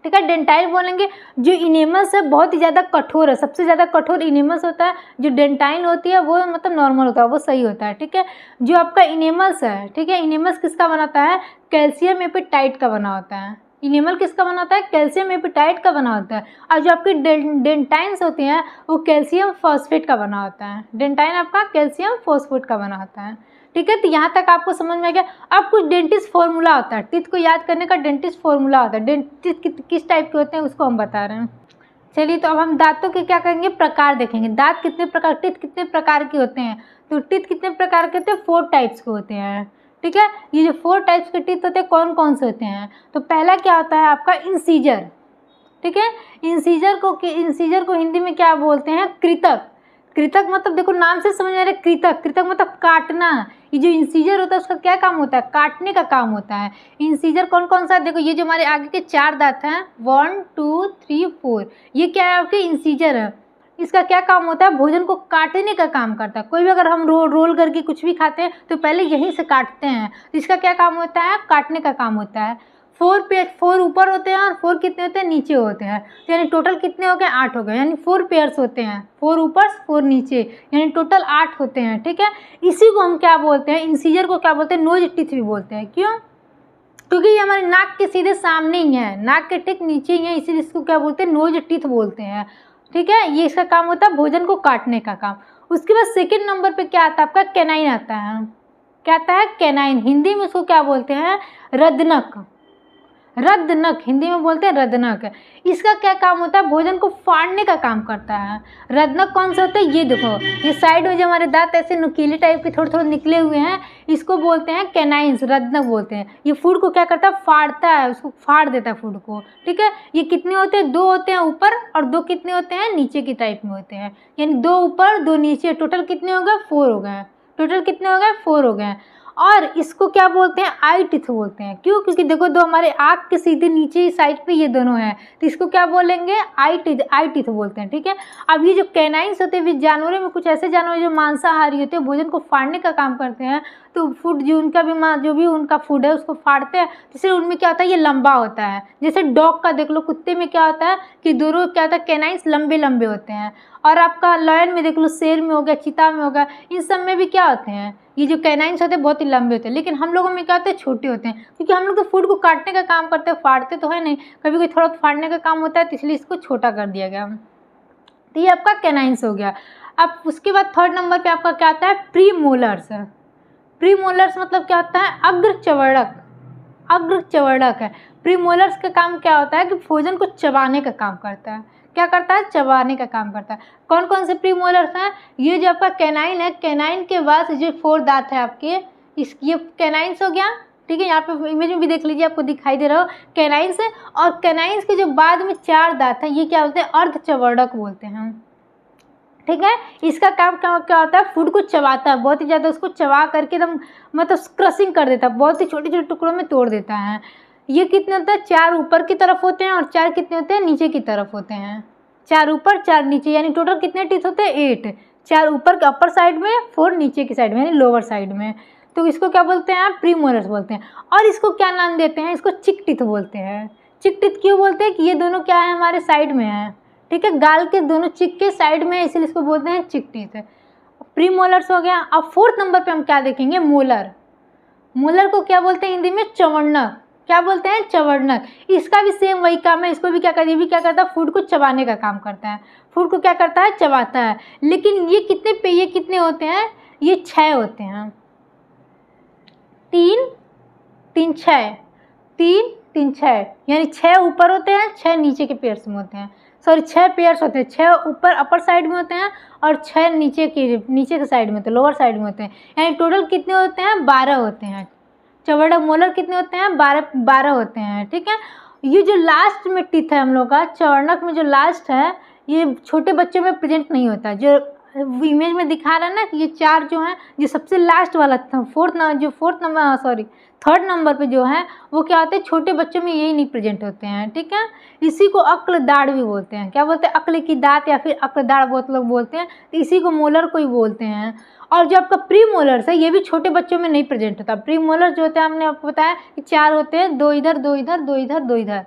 ठीक है, डेंटाइन बोलेंगे। जो इनेमल्स है बहुत ही ज़्यादा कठोर है, सबसे ज़्यादा कठोर इनेमल्स होता है। जो डेंटाइन होती है वो मतलब नॉर्मल होता है, वो सही होता है। ठीक है, जो आपका इनेमल्स है, ठीक है, इनेमल्स किसका बनाता है? कैल्शियम एपेटाइट का बना होता है। इनेमल किसका बना होता है? कैल्शियम एपेटाइट का बना होता है। और जो आपके डेंटाइन्स होते हैं वो कैल्शियम फॉस्फेट का बना होता है। डेंटाइन आपका कैल्शियम फॉस्फेट का बना होता है। ठीक है, तो यहाँ तक आपको समझ में आ गया। अब कुछ डेंटिस्ट फॉर्मूला होता है, टीथ को याद करने का डेंटिस्ट फॉर्मूला होता है। डेंटिस्ट किस टाइप के होते हैं उसको हम बता रहे हैं। चलिए, तो अब हम दांतों के क्या करेंगे? प्रकार देखेंगे। दांत कितने प्रकार, टीथ कितने प्रकार के होते हैं? तो टीथ कितने प्रकार के होते हैं? 4 टाइप्स के होते हैं। ठीक है, ये जो 4 टाइप्स के टीथ होते हैं कौन कौन से होते हैं? तो पहला क्या होता है आपका? इंसीजर। ठीक है, इंसीजर को हिंदी में क्या बोलते हैं? कृतक। कृतक मतलब देखो नाम से समझ आ रहा है, कृतक। कृतक मतलब काटना। ये जो इंसीजर होता है उसका क्या काम होता है? काटने का काम होता है। इंसीजर कौन कौन सा? देखो ये जो हमारे आगे के 4 दांत हैं, 1 2 3 4, ये क्या है? आपके इंसीजर है। इसका क्या काम होता है? भोजन को काटने का काम करता है। कोई भी अगर हम रोल करके कुछ भी खाते हैं तो पहले यहीं से काटते हैं, तो इसका क्या काम होता है? काटने का काम होता है। 4 ऊपर होते हैं और 4 कितने होते हैं? नीचे होते हैं। तो यानी टोटल कितने हो गए? 8 हो गए, यानी 4 पेयर्स होते हैं। 4 ऊपर 4 नीचे, यानी टोटल 8 होते हैं। ठीक है, इसी को हम क्या बोलते हैं? इंसीजर को क्या बोलते हैं? नोज टीथ भी बोलते हैं। क्यों? क्योंकि ये हमारे नाक के सीधे सामने ही है, नाक के ठीक नीचे ही है, इसीलिए इसको क्या बोलते हैं? नोज टीथ बोलते हैं। ठीक है, ये इसका काम होता है भोजन को काटने का काम। उसके बाद सेकंड नंबर पे क्या आता है आपका? कैनाइन आता है। क्या आता है? कैनाइन। हिंदी में उसको क्या बोलते हैं? रदनक। रदनक, हिंदी में बोलते हैं रदनक। इसका क्या काम होता है? भोजन को फाड़ने का काम करता है। रदनक कौन सा होता है? ये देखो, ये साइड में जो हमारे दांत ऐसे नुकीले टाइप के थोड़े थोड़े निकले हुए हैं, इसको बोलते हैं कैनाइन्स, रदनक बोलते हैं। ये फूड को क्या करता है? फाड़ता है, उसको फाड़ देता है फूड को। ठीक है, ये कितने होते हैं? 2 होते हैं ऊपर और 2 कितने होते हैं? नीचे की टाइप में होते हैं। यानी 2 ऊपर 2 नीचे, टोटल कितने हो गए? 4 हो गए। टोटल कितने हो गए? 4 हो गए। और इसको क्या बोलते हैं? आई टीथ बोलते हैं। क्यों? क्योंकि देखो 2 हमारे आँख के सीधे नीचे ही साइड पे ये दोनों हैं, तो इसको क्या बोलेंगे? आई टीथ बोलते हैं। ठीक है, अब ये जो कैनाइन्स होते हैं जानवरों में, कुछ ऐसे जानवर जो मांसाहारी होते हैं, भोजन को फाड़ने का काम करते हैं, तो फूड जो उनका भी जो भी उनका फूड है उसको फाड़ते हैं, इसलिए उनमें क्या होता है? ये लंबा होता है। जैसे डॉग का देख लो, कुत्ते में क्या होता है कि दोनों क्या होता है? कैनाइन्स लंबे लंबे होते हैं। और आपका लायन में देख लो, शेर में हो गया, चीता में हो गया, इन सब में भी क्या होते हैं? ये जो कैनाइन्स होते हैं बहुत ही लंबे होते हैं। लेकिन हम लोगों में क्या होते हैं? छोटे होते हैं, क्योंकि हम लोग तो फूड को काटने का काम करते हैं, फाड़ते तो है नहीं। कभी कोई थोड़ा फाड़ने का काम होता है, तो इसलिए इसको छोटा कर दिया गया। तो ये आपका कैनाइन्स हो गया। अब उसके बाद 3rd नंबर पे आपका क्या आता है? Pre molars. प्री मोलर्स मतलब क्या होता है? अग्र चवर्णक। अग्र चवर्णक है। प्री मोलर्स का काम क्या होता है? कि भोजन को चबाने का काम करता है। क्या करता है? चबाने का काम करता है। कौन कौन से प्री मोलर्स हैं? ये जो आपका कैनाइन है, कैनाइन के बाद जो 4 दांत है आपके, ये कैनाइन्स हो गया। ठीक है, यहाँ पे इमेज में भी देख लीजिए, आपको दिखाई दे रहा हो कैनाइन्स है। और कैनाइन्स के जो बाद में 4 दांत है, ये क्या बोलते हैं? अर्धचवर्णक बोलते हैं। ठीक है, इसका काम क्या होता है? फूड को चबाता है, बहुत ही ज़्यादा उसको चबा करके एकदम मतलब क्रशिंग कर देता है, बहुत ही छोटे छोटे टुकड़ों में तोड़ देता है। ये कितने होता है? 4 ऊपर की तरफ होते हैं और 4 कितने होते हैं? नीचे की तरफ होते हैं। 4 ऊपर 4 नीचे, यानी टोटल कितने टीथ होते हैं? 8। 4 ऊपर के अपर साइड में, 4 नीचे की साइड में, यानी लोअर साइड में। तो इसको क्या बोलते हैं? आप प्रीमोलर्स बोलते हैं। और इसको क्या नाम देते हैं? इसको चिक टीथ बोलते हैं। चिक टीथ क्यों बोलते हैं? कि ये दोनों क्या है? हमारे साइड में है। ठीक है, गाल के दोनों चिक के साइड में, इसलिए इसको बोलते हैं चिक टीथ। प्री मोलर्स हो गया। अब फोर्थ नंबर पे हम क्या देखेंगे, मोलर। मोलर को क्या बोलते हैं हिंदी में, चवन्नक। क्या बोलते हैं, चवन्नक। इसका भी सेम वही काम है, इसको भी क्या करता है, ये भी क्या करता है, फूड को चबाने का काम करता है। फूड को क्या करता है, चबाता है। लेकिन ये कितने होते हैं, ये 6 होते हैं। 3 3 6, 3 3 6, यानी 6 ऊपर होते हैं, 6 नीचे के पेयर्स में होते हैं। सॉरी 6 पेयर्स होते हैं, 6 ऊपर अपर साइड में होते हैं और 6 नीचे के साइड में होते हैं, लोअर साइड में होते हैं। यानी टोटल कितने होते हैं, 12 होते हैं। चवन्नक मोलर कितने होते हैं, 12 होते हैं। ठीक है, ये जो लास्ट में टीथ है हम लोग का चवन्नक में, जो लास्ट है ये छोटे बच्चों में प्रेजेंट नहीं होता। जो इमेज में दिखा रहा है ना कि ये 4 जो हैं, जो सबसे लास्ट वाला थर्ड नंबर पे जो है वो क्या होते हैं, छोटे बच्चों में यही नहीं प्रेजेंट होते हैं। ठीक है, इसी को अक्ल दाढ़ भी बोलते हैं। क्या बोलते हैं, अक्ल की दांत या फिर अक्ल दाढ़ बहुत लोग बोलते हैं, तो इसी को मोलर को ही बोलते हैं। और जो आपका प्री मोलर्स है ये भी छोटे बच्चों में नहीं प्रेजेंट होता। प्री मोलर जो होता है हमने आपको बताया कि 4 होते हैं, 2 इधर 2 इधर 2 इधर 2 इधर।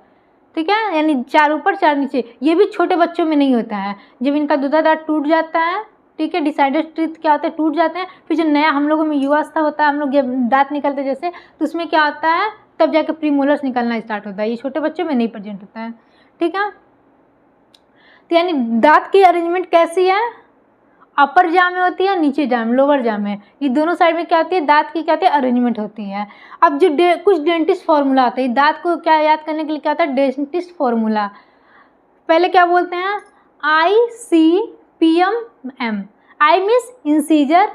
ठीक है, यानी 4 ऊपर 4 नीचे। ये भी छोटे बच्चों में नहीं होता है। जब इनका दूसरा दांत टूट जाता है, ठीक है, डिसाइडेड टीथ क्या होते हैं, टूट जाते हैं। फिर जो नया हम लोगों में युवावस्था होता है, हम लोग जब दांत निकलते जैसे, तो उसमें क्या होता है, तब जाके प्री मोलर्स निकलना स्टार्ट होता है। ये छोटे बच्चों में नहीं प्रेजेंट होता है। ठीक है, तो यानी दांत की अरेंजमेंट कैसी है, अपर जाम में होती है, नीचे जाम, लोअर जाम में, ये दोनों साइड में क्या होती है, दांत की क्या होती है, अरेंजमेंट होती है। अब जो कुछ डेंटिस्ट फॉर्मूला आता है, दांत को क्या याद करने के लिए क्या होता है, डेंटिस्ट फॉर्मूला। पहले क्या बोलते हैं, ICPM। I means incisor,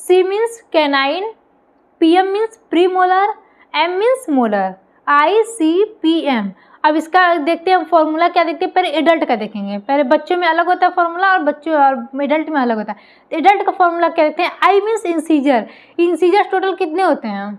C means canine, PM means pre molar, M means molar. ICPM। अब इसका देखते हैं फॉर्मूला क्या देखते हैं, पहले एडल्ट का देखेंगे। पहले बच्चों में अलग होता है फॉर्मूला और बच्चों और एडल्ट में अलग होता है। तो एडल्ट का फॉर्मूला क्या देखते हैं, I means incisor. Incisor total कितने होते हैं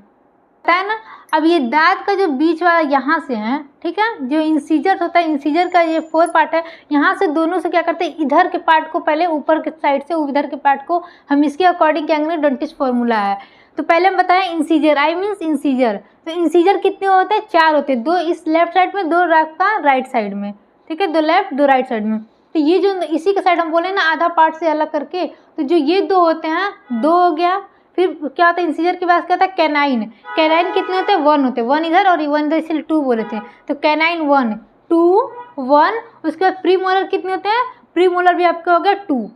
पता है ना। अब ये दांत का जो बीच वाला यहाँ से है, ठीक है, जो इंसीजर होता है, इंसीजर का ये 4 पार्ट है, यहाँ से दोनों से क्या करते हैं, इधर के पार्ट को पहले ऊपर के साइड से उधर के पार्ट को हम इसके अकॉर्डिंग क्या करेंगे, डेंटिस्ट फॉर्मूला है। तो पहले हम बताएं इंसीजर, I मीन्स इंसीजर। तो इंसीजर कितने होते हैं, 4 होते हैं, 2 इस लेफ्ट साइड में, 2 आपका राइट साइड में। ठीक है, 2 लेफ्ट 2 राइट साइड में। तो ये जो इसी के साइड हम बोले ना आधा पार्ट से अलग करके, तो जो ये 2 होते हैं, 2 हो गया। फिर क्या होता है, इंसीजर के बाद क्या होता है, कैनाइन। कैनाइन कितने होते हैं, 1 होते हैं, 1 इधर और 1 इधर, इसलिए 2 बोले थे। तो कैनाइन 1 2 1। उसके बाद प्री मोलर कितने होते हैं, प्री मोलर भी आपका हो गया 2,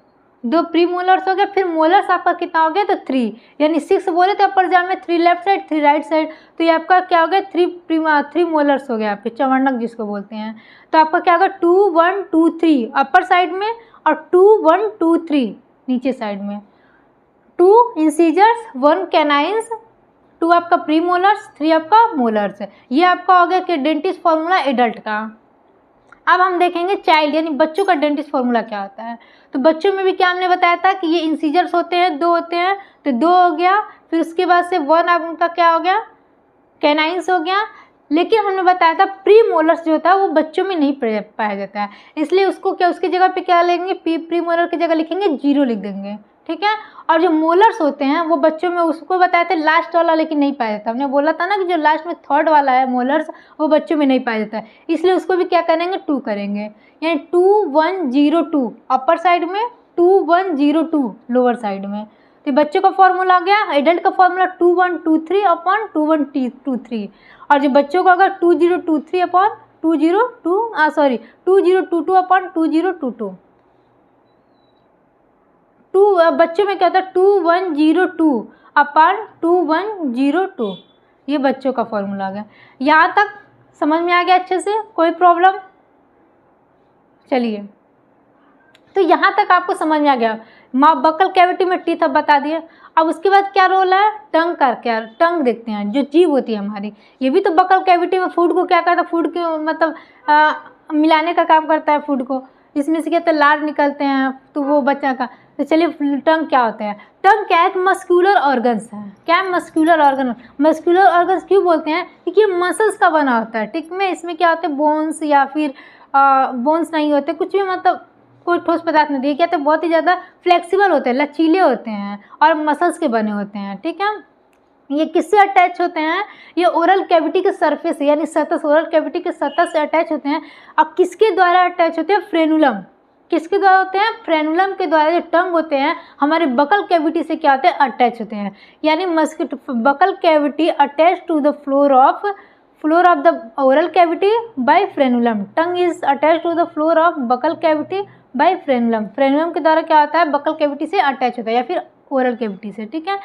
2 प्री मोलर्स हो गया। फिर मोलर्स आपका कितना हो गया, तो 3, यानी 6 बोले थे अपर जाम में, 3 लेफ्ट साइड 3 राइट साइड। तो ये आपका क्या हो गया, 3 मोलर्स हो गया आपके, चवन्नक जिसको बोलते हैं। तो आपका क्या होगा, 2 1 2 3 अपर साइड में और 2 1 2 3 नीचे साइड में। 2 इंसीजर्स, 1 कैनाइन्स, 2 आपका प्री मोलर्स, 3 आपका मोलर्स। ये आपका हो गया कि डेंटिस्ट फॉर्मूला एडल्ट का। अब हम देखेंगे चाइल्ड यानी बच्चों का डेंटिस्ट फॉर्मूला क्या होता है। तो बच्चों में भी क्या हमने बताया था कि ये इंसीजर्स होते हैं, 2 होते हैं, तो 2 हो गया। फिर उसके बाद से 1 अब उनका क्या हो गया, कैनाइन्स हो गया। लेकिन हमने बताया था प्री मोलर्स जो होता है वो बच्चों में नहीं पाया जाता है, इसलिए उसको क्या, उसकी जगह पे क्या लेंगे, प्री मोलर की जगह लिखेंगे 0 लिख देंगे। ठीक है, और जो मोलर्स होते हैं वो बच्चों में, उसको बताया था लास्ट वाला, लेकिन नहीं पाया जाता। हमने बोला था ना कि जो लास्ट में थर्ड वाला है मोलर्स, वो बच्चों में नहीं पाया जाता है, इसलिए उसको भी क्या करेंगे, 2 करेंगे। यानी 2 1 0 2 अपर साइड में, 2 1 0 2 लोअर साइड में। तो बच्चों का फॉर्मूला आ गया, एडल्ट का फॉर्मूला 2 1 2 3 अपॉन 2 1 2 3। और जो बच्चों का अगर 2 0 2 3 अपॉन 2 0 2 2 0 2 2 अपॉन 2 0 2 2। 2 बच्चों में क्या होता है, 2 1 0 2 अपॉन 2 1 0 2। ये बच्चों का फॉर्मूला आ गया। यहाँ तक समझ में आ गया अच्छे से, कोई प्रॉब्लम। चलिए, तो यहाँ तक आपको समझ में आ गया। बकल कैविटी में टीथ अब बता दिए। अब उसके बाद क्या रोल है, टंग का। क्या, टंग देखते हैं, जो जीभ होती है हमारी, ये भी तो बकल कैविटी में फूड को क्या करता है, फूड के मतलब मिलाने का काम करता है फूड को। इसमें से क्या होता है, लार निकलते हैं, तो वो बच्चा का। तो चलिए टंग क्या होता है। टंग क्या है, मस्कुलर ऑर्गन्स है। क्या है, मस्कुलर ऑर्गन। मस्कुलर ऑर्गन्स क्यों बोलते हैं, क्योंकि ये मसल्स का बना होता है। ठीक में, इसमें क्या होते हैं, बोन्स या फिर बोन्स नहीं होते, कुछ भी मतलब कोई ठोस पदार्थ नहीं। क्या होता है, बहुत ही ज़्यादा फ्लेक्सिबल होते हैं, लचीले होते हैं और मसल्स के बने होते हैं। ठीक है, ये किससे अटैच होते हैं, ये ओरल कैविटी के सरफेस से, यानी सतह, ओरल कैविटी के सतह से अटैच होते हैं। अब किसके द्वारा अटैच होते हैं, फ्रेनुलम। किसके द्वारा होते हैं? फ्रेनुलम के द्वारा। जो टंग होते हैं हमारे बकल कैविटी से क्या होते हैं? अटैच होते हैं। यानी mosquito buccal cavity attach to the floor of the oral cavity by frenulum. Tongue is attach to the floor of buccal cavity by frenulum. Frenulum के द्वारा क्या होता है? बकल कैविटी से अटैच होता है या फिर ओरल कैविटी से। ठीक है।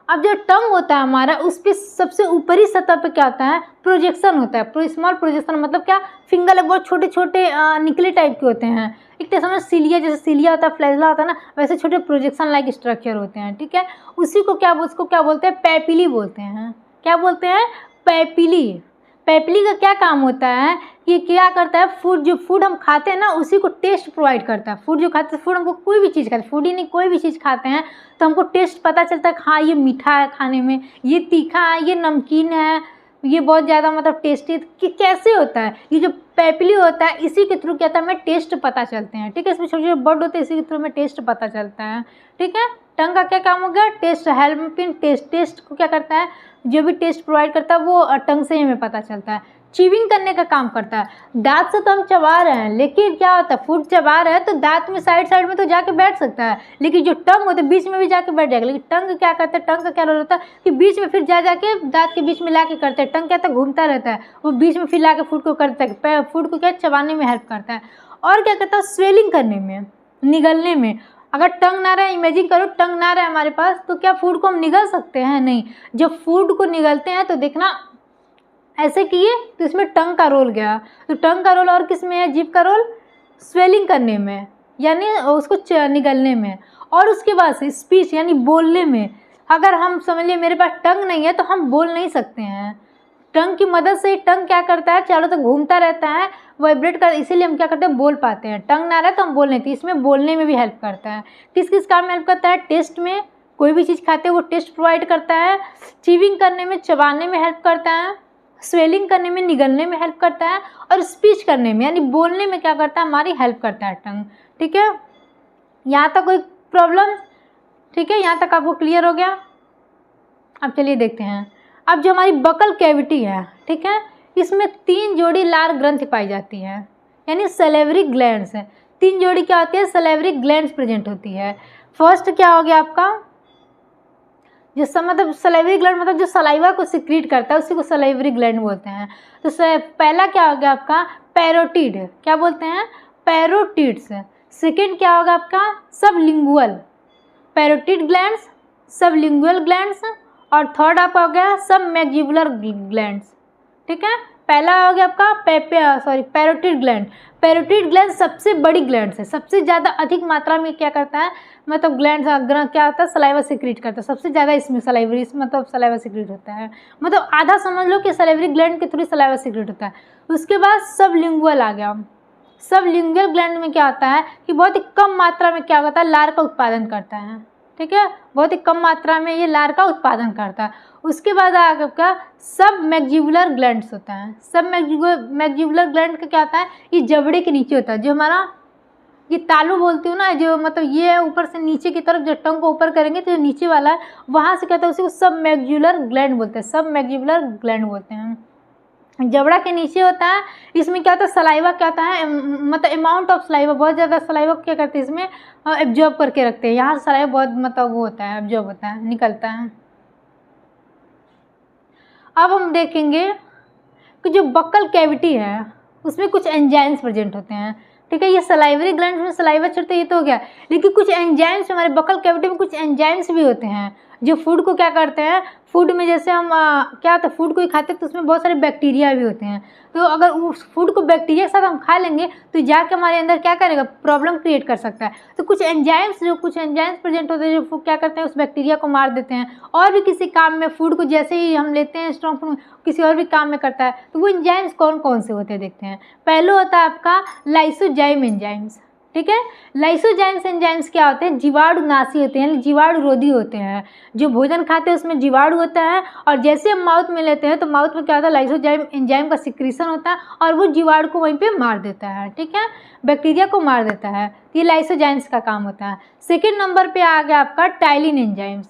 अब जो टंग होता है हमारा, उस पर सबसे ऊपरी सतह पे क्या होता है? प्रोजेक्शन होता है। स्मॉल प्रोजेक्शन मतलब क्या? फिंगर बहुत छोटे छोटे निकले टाइप के होते हैं। एक तरह समझ सिलिया, जैसे सिलिया होता है, फ्लैजला होता है ना, वैसे छोटे प्रोजेक्शन लाइक स्ट्रक्चर होते हैं। ठीक है। उसी को उसको क्या बोलते हैं? पैपिली बोलते हैं। क्या बोलते हैं? पैपिली। पैपिली का क्या काम होता है? ये क्या करता है? जो फूड हम खाते हैं ना, उसी को टेस्ट प्रोवाइड करता है। फूड जो खाते हैं, फूड हमको कोई भी चीज़ खाते हैं, फूड ही नहीं कोई भी चीज़ खाते हैं तो हमको टेस्ट पता चलता है कि हाँ ये मीठा है खाने में, ये तीखा है, ये नमकीन है, ये बहुत ज़्यादा मतलब टेस्टी है। कि कैसे होता है? ये जो पैपिली होता है इसी के थ्रू क्या होता है? हमें टेस्ट पता चलते हैं। ठीक है। इसमें छोटे छोटे बर्ड होते हैं, इसी के थ्रू हमें टेस्ट पता चलता है। ठीक है। टंग का क्या काम हो गया? Test, helping test. टेस्ट को क्या करता है? जो भी टेस्ट प्रोवाइड करता है वो टंग से ही हमें पता चलता है। चीविंग करने का काम करता है। दांत से तो हम चबा रहे हैं, लेकिन क्या होता है? फूड चबा रहे हैं तो दांत में साइड साइड में तो जाके बैठ सकता है, लेकिन जो टंग होता है बीच में भी जाके बैठ जाएगा। लेकिन टंग क्या करता है? टंग का क्या रोल होता है कि बीच में फिर जाके दांत के बीच में ला के करता है। टंग क्या होता है? घूमता रहता है, वो बीच में फिर ला के फूड को करता है। फूड को क्या चबाने में हेल्प करता है। और क्या करता है? स्वेलिंग करने में, निगलने में। अगर टंग ना रहे, इमेजिन करो टंग ना रहे हमारे पास, तो क्या फूड को हम निगल सकते हैं? नहीं। जब फूड को निगलते हैं तो देखना ऐसे किए तो इसमें टंग का रोल गया। तो टंग का रोल और किस में है? जीभ का रोल स्वेलिंग करने में, यानी उसको निगलने में। और उसके बाद से स्पीच यानी बोलने में। अगर हम समझ लिए मेरे पास टंग नहीं है तो हम बोल नहीं सकते हैं। टंग की मदद से टंग क्या करता है? चारों तक घूमता रहता है, वाइब्रेट कर, इसीलिए हम क्या करते हैं? बोल पाते हैं। टंग ना रहे तो हम बोल नहीं, तो इसमें बोलने में भी हेल्प करता है। किस किस काम में हेल्प करता है? टेस्ट में, कोई भी चीज़ खाते हैं वो टेस्ट प्रोवाइड करता है। चीविंग करने में, चबाने में हेल्प करता है। स्वेलिंग करने में, निगलने में हेल्प करता है। और स्पीच करने में यानी बोलने में क्या करता है? हमारी हेल्प करता है टंग। ठीक है। यहाँ तक कोई प्रॉब्लम? ठीक है। यहाँ तक आपको क्लियर हो गया? अब चलिए देखते हैं। अब जो हमारी बकल कैविटी है, ठीक है, इसमें 3 जोड़ी लार ग्रंथि पाई जाती है, यानी सलेवरी ग्लैंड्स है। 3 जोड़ी क्या होती है? सलेवरी ग्लैंड्स प्रेजेंट होती है। फर्स्ट क्या हो गया आपका? जिसका मतलब सलाइवरी ग्लैंड मतलब जो सलाइवा को सिक्रीट करता है उसी को सलाइवरी ग्लैंड बोलते हैं। तो पहला क्या हो गया आपका? पैरोटिड। क्या बोलते हैं? पैरोटिड्स। सेकंड क्या होगा आपका? Sublingual. Parotid glands, sublingual glands. और थर्ड आपका हो गया सब मैक्जिबुलर ग्लैंड्स। ठीक है। पहला हो गया आपका पैरोटिड ग्लैंड। पैरोटिड ग्लैंड सबसे बड़ी ग्लैंड है, सबसे ज़्यादा अधिक मात्रा में क्या करता है? मतलब ग्लैंड क्या होता है? सलाइवा सिक्रीट करता है। सबसे ज़्यादा इसमें सलाइवरी मतलब सलाइवा सिक्रीट होता है। मतलब आधा समझ लो कि सलाइवरी ग्लैंड के थ्रू सलाइवा सिक्रीट होता है। उसके बाद सबलिंगुअल आ गया। सबलिंगुअल ग्लैंड में क्या होता है कि बहुत ही कम मात्रा में क्या होता है? लार का उत्पादन करता है। ठीक है। बहुत ही कम मात्रा में ये लार का उत्पादन करता है। उसके बाद आपका सब मैक्जिबुलर ग्लैंड्स होता है। सब मैक्जिबुलर ग्लैंड का क्या होता है? ये जबड़े के नीचे होता है, जो हमारा ये तालू बोलती हूँ ना, जो मतलब ये है ऊपर से नीचे की तरफ, जो टंग को ऊपर करेंगे तो जो नीचे वाला है वहाँ से कहते हैं उसी को सब मैक्जिबुलर ग्लैंड बोलते हैं। सब मैक्जिबुलर ग्लैंड बोलते हैं। जबड़ा के नीचे होता है। इसमें क्या होता है? सलाइवा क्या होता है? मतलब अमाउंट ऑफ सलाइवा, बहुत ज़्यादा सलाइवा क्या करते हैं इसमें? एब्जॉर्ब करके रखते हैं। यहाँ से सलाइवा बहुत मतलब वो होता है, एब्जॉर्ब होता है, निकलता है। अब हम देखेंगे कि जो बक्कल कैविटी है उसमें कुछ एंजाइम्स प्रेजेंट होते हैं। ठीक है। ये सलाइवरी ग्लैंड में सलाइवा छोड़ते ये तो हो गया, लेकिन कुछ एंजाइम्स हमारे बक्कल कैविटी में कुछ एंजाइम्स भी होते हैं जो फूड को क्या करते हैं? फूड में जैसे हम क्या होता है? फूड को ही खाते हैं तो उसमें बहुत सारे बैक्टीरिया भी होते हैं। तो अगर उस फूड को बैक्टीरिया के साथ हम खा लेंगे तो जाके हमारे अंदर क्या करेगा? प्रॉब्लम क्रिएट कर सकता है। तो कुछ एंजाइम्स प्रेजेंट होते हैं जो क्या करते हैं? उस बैक्टीरिया को मार देते हैं। और भी किसी काम में फूड को जैसे ही हम लेते हैं स्ट्रॉन्ग फूड किसी और भी काम में करता है। तो वो एंजाइम्स कौन कौन से होते हैं देखते हैं। पहले होता है आपका लाइसोजाइम एंजाइम्स। ठीक है। लाइसोजाइम्स एंजाइम्स क्या होते हैं? जीवाणुनाशी होते हैं, यानी जीवाणुरोधी होते हैं। जो भोजन खाते हैं उसमें जीवाणु होता है, और जैसे हम माउथ में लेते हैं तो माउथ में क्या होता है? लाइसोजाइम एंजाइम का सिक्रीशन होता है और वो जीवाणु को वहीं पे मार देता है। ठीक है। बैक्टीरिया को मार देता है। ये लाइसोजाइम्स का काम होता है। सेकेंड नंबर पर आ गया आपका टाइलिन एंजाइम्स।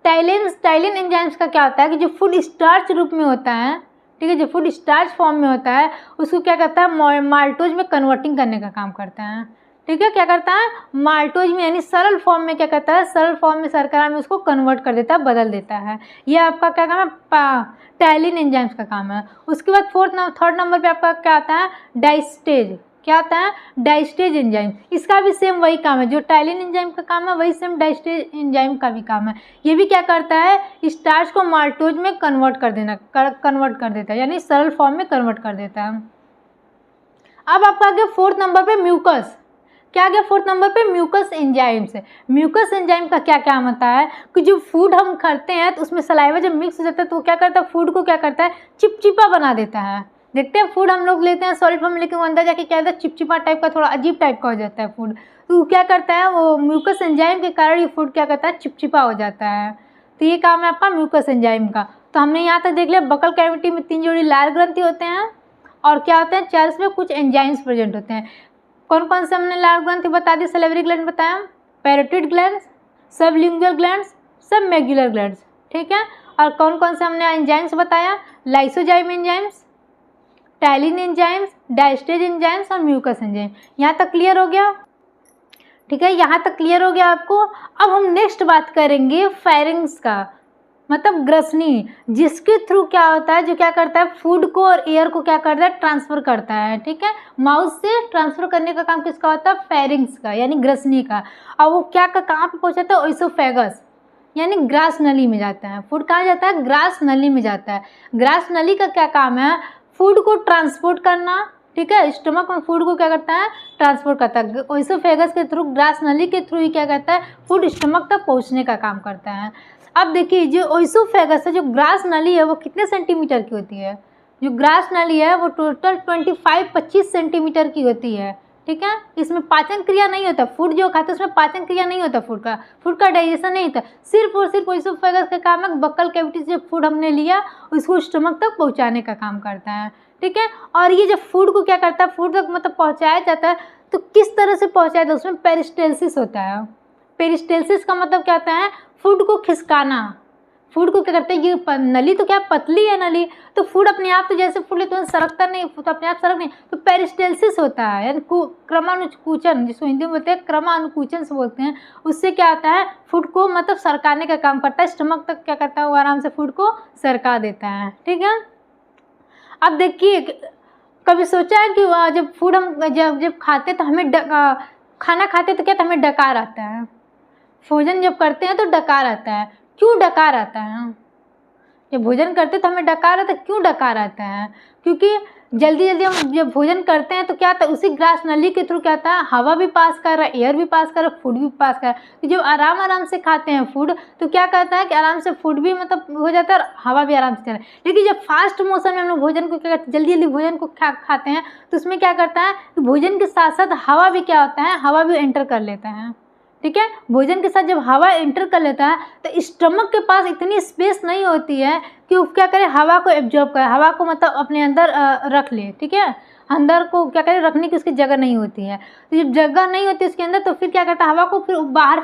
टाइलिन एंजाइम्स का क्या होता है कि जो फूड स्टार्च रूप में होता है, ठीक है। जो फूड स्टार्च फॉर्म में होता है उसको क्या करता है, माल्टोज में कन्वर्टिंग करने का काम करता है, ठीक है। क्या करता है, माल्टोज में यानी सरल फॉर्म में क्या करता है, सरल फॉर्म में शर्करा में उसको कन्वर्ट कर देता है, बदल देता है। ये आपका क्या काम है, टैलिन एंजाइम्स का काम है। उसके बाद थर्ड नंबर पे आपका क्या आता है, डाइस्टेज। क्या आता है, डाइस्टेज एंजाइम। इसका भी सेम वही काम है, जो टैलिन एंजाइम का काम है वही सेम डाइस्टेज एंजाइम का भी काम है। ये भी क्या करता है, स्टार्च को माल्टोज में कन्वर्ट कर देता है, यानी सरल फॉर्म में कन्वर्ट कर देता है। अब आपका आ गया फोर्थ नंबर पे म्यूकस। क्या आ गया फोर्थ नंबर पे, म्यूकस एंजाइम्स। म्यूकस एंजाइम का क्या काम होता है कि जो फूड हम खाते हैं तो उसमें सलाइवा जब मिक्स हो जाता है तो क्या करता है, फूड को क्या करता है, चिपचिपा बना देता है। देखते हैं फूड हम लोग लेते हैं सॉलिड फॉर्म में, लेकिन अंदर जाके क्या होता है, चिपचिपा टाइप का, थोड़ा अजीब टाइप का हो जाता है फूड। तो क्या करता है, वो म्यूकस एंजाइम के कारण ये फूड क्या करता है, चिपचिपा हो जाता है। तो ये काम है आपका म्यूकस एंजाइम का। तो हमने यहाँ तक देख लिया, बकल कैविटी में 3 जोड़ी लाल ग्रंथि होते हैं और क्या होते हैं, चेल्स में कुछ एंजाइम्स प्रेजेंट होते हैं। कौन कौन से हमने लाल ग्रंथि बता दी, सलेवरी ग्लैंड बताया, parotid glands, sublingual glands, submandibular glands, ठीक है। और कौन कौन से हमने एंजाइम्स बताया, lysozyme enzymes, ptyalin enzymes, diastase enzymes और म्यूकस एंजाइम। यहाँ तक क्लियर हो गया, ठीक है। यहाँ तक क्लियर हो गया आपको। अब हम नेक्स्ट बात करेंगे फेरिंग्स का, मतलब ग्रसनी, जिसके थ्रू क्या होता है, जो क्या करता है, फूड को और एयर को क्या करता है, ट्रांसफर करता है, ठीक है। माउथ से ट्रांसफर करने का काम किसका होता है, फेरिंग्स का, यानी ग्रसनी का। और वो क्या कहाँ पे पहुँचाता है, ओइसोफेगस, यानी ग्रास नली में जाता है। फूड कहाँ जाता है, ग्रास नली में जाता है। ग्रास नली का क्या काम है, फूड को ट्रांसपोर्ट करना, ठीक है। स्टमक में फूड को क्या करता है, ट्रांसपोर्ट करता है। ओइसोफेगस के थ्रू, ग्रास नली के थ्रू ही क्या करता है, फूड स्टमक तक पहुँचने का काम करता है। अब देखिए, जो ओइसोफेगस है, जो ग्रास नली है, वो कितने सेंटीमीटर की होती है, जो ग्रास नली है वो टोटल 25 सेंटीमीटर की होती है, ठीक है। इसमें पाचन क्रिया नहीं होता, फूड जो खाते हैं उसमें पाचन क्रिया नहीं होता, फूड का डाइजेशन नहीं होता। सिर्फ और सिर्फ ओइसोफेगस का काम है, बक्कल कैविटी से फूड हमने लिया उसको स्टमक तक पहुंचाने का काम करता है, ठीक है। और ये जब फूड को क्या करता है, फूड तक मतलब पहुंचाया जाता है, तो किस तरह से पहुंचाया जाता है, उसमें पेरिस्टेल्सिस होता है। पेरिस्टेल्सिस का मतलब क्या होता है, फूड को खिसकाना। फूड को क्या करते हैं, ये नली तो क्या पतली है नली, तो फूड अपने आप तो जैसे फूड तुरंत सरकता नहीं, तो अपने आप सरक नहीं, तो पेरिस्टेल्सिस होता है, यानी क्रमानुकुचन, जिसको हिंदी में बोलते हैं क्रमानुकुचन से बोलते हैं। उससे क्या होता है, फूड को मतलब सरकाने का काम करता है, स्टमक तक क्या करता है, वो आराम से फूड को सरका देता है, ठीक है। अब देखिए, कभी सोचा है कि जब फूड हम जब खाते तो हमें खाना खाते तो क्या, तो हमें डकार आता है। भोजन जब करते हैं तो डकार आता है। क्यों डकार आता है, जब भोजन करते हैं तो हमें डकार आता है। क्यों डकार आता है, क्योंकि जल्दी जल्दी हम जब भोजन करते हैं तो क्या होता है, उसी ग्रास नली के थ्रू क्या होता है, हवा भी पास कर रहा है, एयर भी पास कर रहा है, फूड भी पास कर रहा है। तो जब आराम आराम से खाते हैं फूड, तो क्या करता है कि आराम से फूड भी मतलब हो जाता है और हवा भी आराम से चल रहा है। लेकिन जब फास्ट मोशन में हम लोग भोजन को क्या करते हैं, जल्दी जल्दी भोजन को खाते हैं, तो उसमें क्या करता है, भोजन के साथ साथ हवा भी क्या होता है, हवा भी एंटर कर लेता है, ठीक है। भोजन के साथ जब हवा एंटर कर लेता है तो स्टमक के पास इतनी स्पेस नहीं होती है कि वो क्या करे, हवा को एब्जॉर्ब करे, हवा को मतलब अपने अंदर रख ले, ठीक है। अंदर को क्या करे, रखने की उसकी जगह नहीं होती है। तो जब जगह नहीं होती उसके अंदर, तो फिर क्या करता है, हवा को फिर बाहर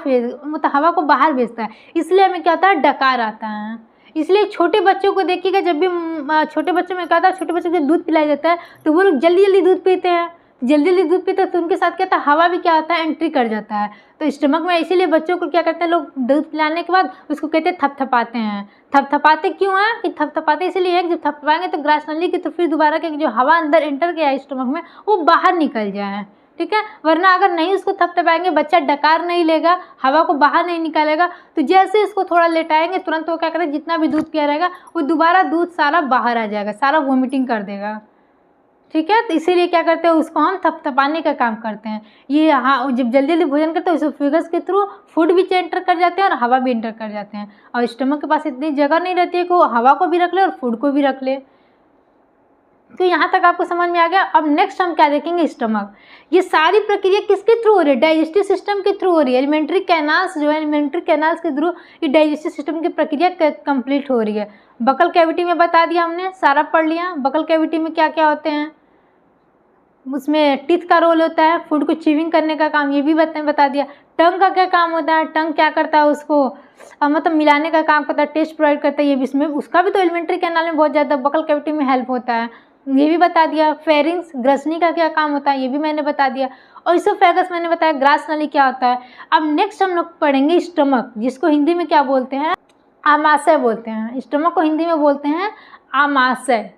मतलब हवा को बाहर भेजता है। इसलिए हमें क्या होता है, डकार आता है। इसलिए छोटे बच्चों को देखिएगा, जब भी छोटे बच्चों में क्या होता है, छोटे बच्चों को दूध पिलाया जाता है तो वो लोग जल्दी जल्दी दूध पीते हैं, जल्दी जल्दी दूध पीते हैं, तो उनके साथ क्या होता है, हवा भी क्या होता है, एंट्री कर जाता है तो स्टमक में। इसीलिए बच्चों को क्या करते हैं लोग, दूध पिलाने के बाद उसको कहते हैं थपथपाते हैं। थपथपाते क्यों हैं, कि थपथपाते इसलिए है कि जब थपथपाएंगे तो ग्रास नली की तो फिर दोबारा क्या, जो हवा अंदर एंटर किया है स्टमक में वो बाहर निकल जाए, ठीक है। वरना अगर नहीं उसको थपथपाएंगे, बच्चा डकार नहीं लेगा, हवा को बाहर नहीं निकालेगा, तो जैसे इसको थोड़ा लेटाएंगे तुरंत वो क्या करेगा, जितना भी दूध पिया रहेगा वो दोबारा दूध सारा बाहर आ जाएगा, सारा वोमिटिंग कर देगा, ठीक है। तो इसीलिए क्या करते हैं, उसको हम थपथपाने का काम करते हैं। ये हाँ, जब जल्दी जल्दी भोजन करते हैं ओइसोफेगस के थ्रू फूड भी एंटर कर जाते हैं और हवा भी एंटर कर जाते हैं, और स्टमक के पास इतनी जगह नहीं रहती है कि वो हवा को भी रख ले और फूड को भी रख ले। तो यहाँ तक आपको समझ में आ गया। अब नेक्स्ट हम क्या देखेंगे, स्टमक। ये सारी प्रक्रिया किसके थ्रू हो रही है, डाइजेस्टिव सिस्टम के थ्रू हो रही है। एलिमेंट्री कैनाल्स जो है, एलिमेंट्री कैनाल्स के थ्रू ये डाइजेस्टिव सिस्टम की प्रक्रिया कंप्लीट हो रही है। बकल कैविटी में बता दिया हमने, सारा पढ़ लिया। बकल कैविटी में क्या क्या होते हैं, उसमें टीथ का रोल होता है, फूड को च्यूइंग करने का काम, ये भी बता दिया। टंग का क्या काम होता है, टंग क्या करता है, उसको मतलब मिलाने का काम करता है, टेस्ट प्रोवाइड करता है, ये भी इसमें उसका भी तो एलिमेंट्री कैनाल में बहुत ज़्यादा बकल कैविटी में हेल्प होता है, ये भी बता दिया। फेरिंग्स ग्रसनी का क्या काम होता है, ये भी मैंने बता दिया। और इसोफेगस मैंने बताया, ग्रास नली क्या होता है। अब नेक्स्ट हम लोग पढ़ेंगे स्टमक, जिसको हिंदी में क्या बोलते हैं, आमाशय बोलते हैं। स्टमक को हिंदी में बोलते हैं आमाशय।